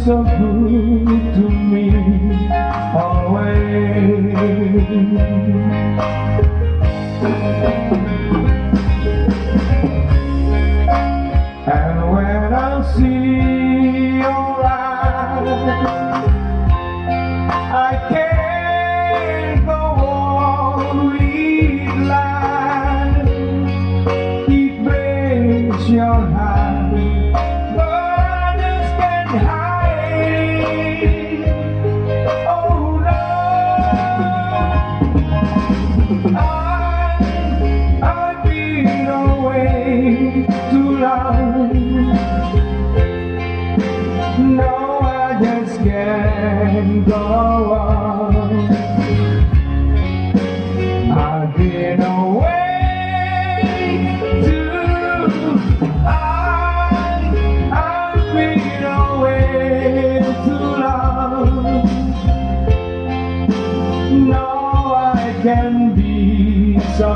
so good to me always. And when I see your eyes, I can't go on with life. It breaks your heart, but I just can't hide it. Oh no, I've been away too long. No, I just can't go on. I've been away too long. I've been away too long. No, I can be so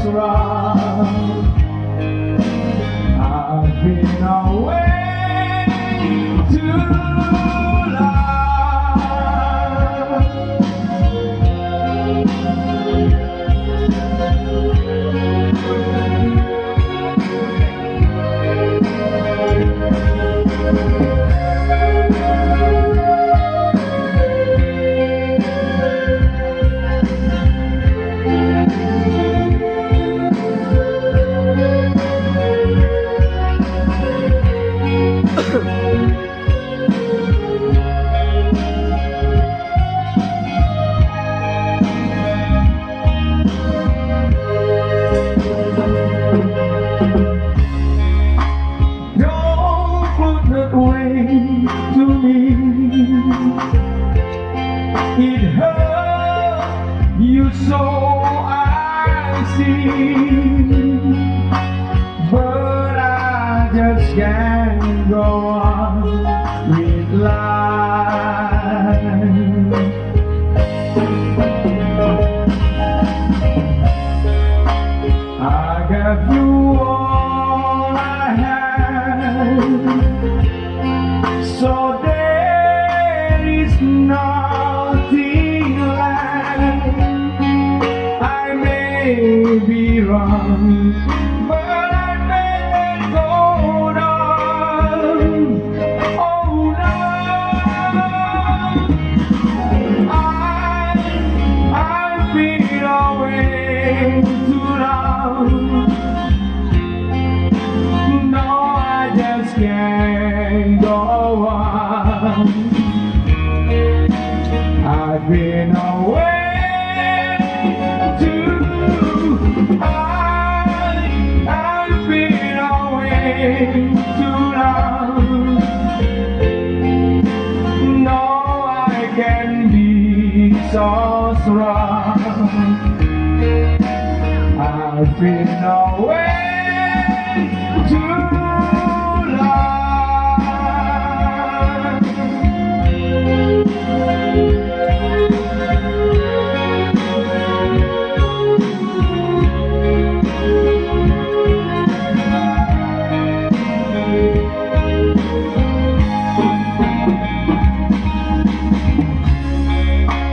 strong. I've been away too long. To me, it hurt you so, I see, but I just can't go on with life. I gave you all I had, so there is nothing left. I may be wrong, but I better go on. Oh no, I've been away too long. No, I just can't go on. I've been away too long. I've been away too long. No, I can be so strong. I've been away too long.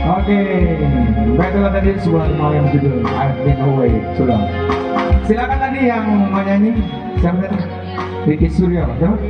Oke, baiklah tadi sebuah mau yang judul I've Been Away Too Long. Silakan tadi yang mau nyanyi, siapa tadi? Ricky Suryo, siapa?